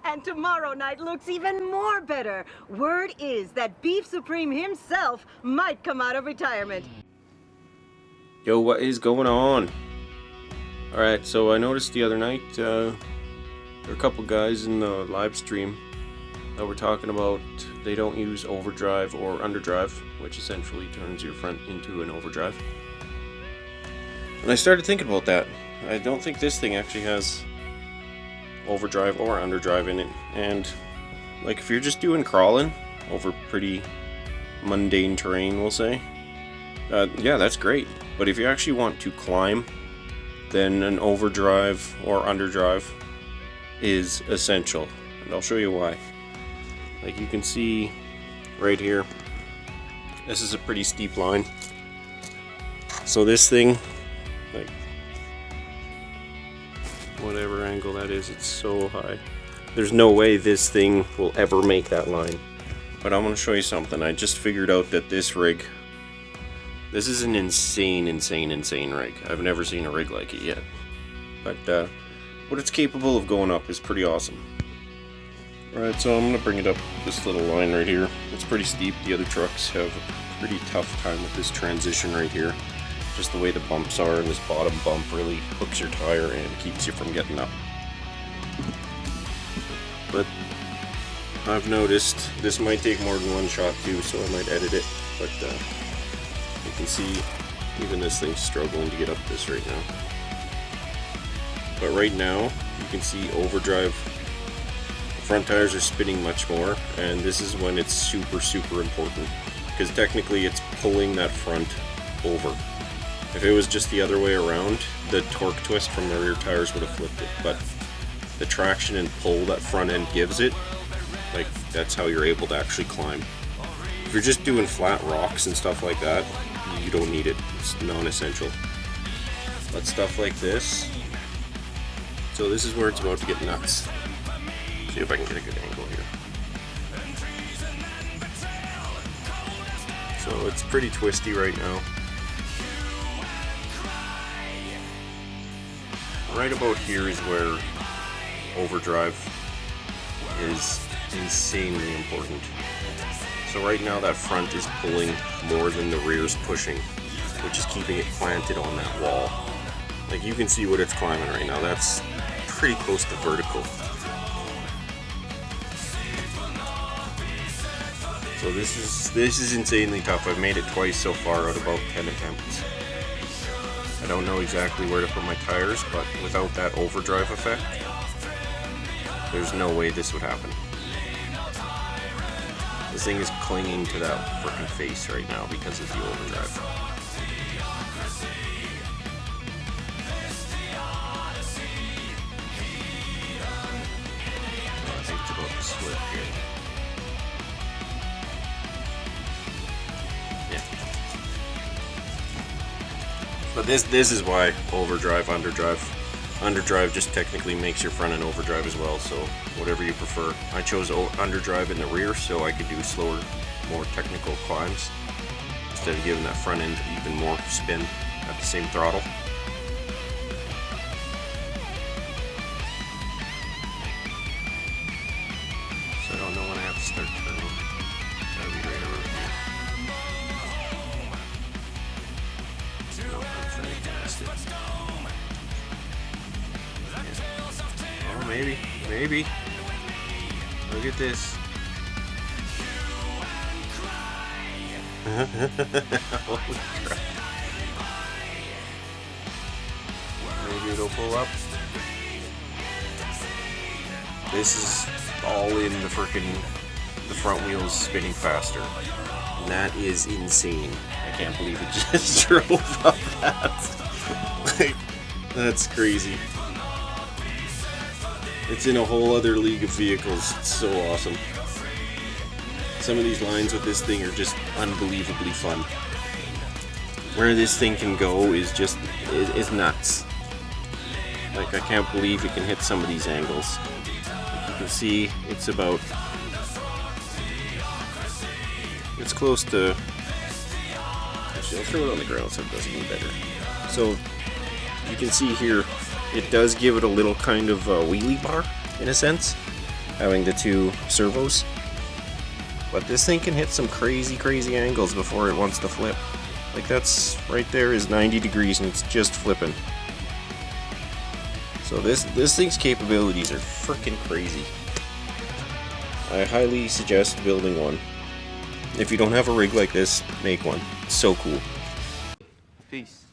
And tomorrow night looks even more better. Word is that Beef Supreme himself might come out of retirement. Yo, what is going on? Alright, so I noticed the other night, there were a couple guys in the live stream that were talking about they don't use overdrive or underdrive, which essentially turns your front into an overdrive. And I started thinking about that. I don't think this thing actually has overdrive or underdrive in it. And like if you're just doing crawling over pretty mundane terrain, we'll say, yeah, that's great. But if you actually want to climb, then an overdrive or underdrive is essential. And I'll show you why. Like you can see right here, this is a pretty steep line. So this thing, like whatever angle that is, it's so high. There's no way this thing will ever make that line. But I'm going to show you something. I just figured out that this rig, this is an insane rig. I've never seen a rig like it yet. But what it's capable of going up is pretty awesome. Alright, so I'm going to bring it up this little line right here. It's pretty steep. The other trucks have a pretty tough time with this transition right here. Just the way the bumps are, and this bottom bump really hooks your tire and keeps you from getting up. But I've noticed this might take more than one shot too, so I might edit it. But you can see even this thing's struggling to get up this right now. But right now you can see overdrive. The front tires are spinning much more, and this is when it's super important, because technically it's pulling that front over. If it was just the other way around, the torque twist from the rear tires would have flipped it, but the traction and pull that front end gives it, like, that's how you're able to actually climb. If you're just doing flat rocks and stuff like that, you don't need it. It's non-essential. But stuff like this, so this is where it's about to get nuts. See if I can get a good angle here. So it's pretty twisty right now. Right about here is where overdrive is insanely important. So right now that front is pulling more than the rear's pushing, which is keeping it planted on that wall. Like you can see what it's climbing right now. That's pretty close to vertical. So this is insanely tough. I've made it twice so far out of about 10 attempts. I don't know exactly where to put my tires, but without that overdrive effect, there's no way this would happen. This thing is clinging to that frickin' face right now because of the overdrive. I think it's about to slip here. Yeah. But this is why overdrive, underdrive. Underdrive just technically makes your front end overdrive as well, so whatever you prefer. I chose underdrive in the rear so I could do slower, more technical climbs instead of giving that front end even more spin at the same throttle. So I don't know when I have to start turning. That'll be right over here. No, I'm trying to cast it. Oh, maybe. Look at this. Holy crap. Maybe it'll pull up. This is all in the front wheels spinning faster. And that is insane. I can't believe it just drove up that. Like, that's crazy. It's in a whole other league of vehicles. It's so awesome. Some of these lines with this thing are just unbelievably fun. Where this thing can go is just is nuts. Like, I can't believe it can hit some of these angles. Like you can see, it's close to. Actually, I'll throw it on the ground so it does even better. So you can see here, it does give it a little kind of wheelie bar in a sense. having the two servos. But this thing can hit some crazy angles before it wants to flip. Like that's right there is 90 degrees and it's just flipping. So this thing's capabilities are freaking crazy. I highly suggest building one. If you don't have a rig like this, make one. It's so cool. Peace.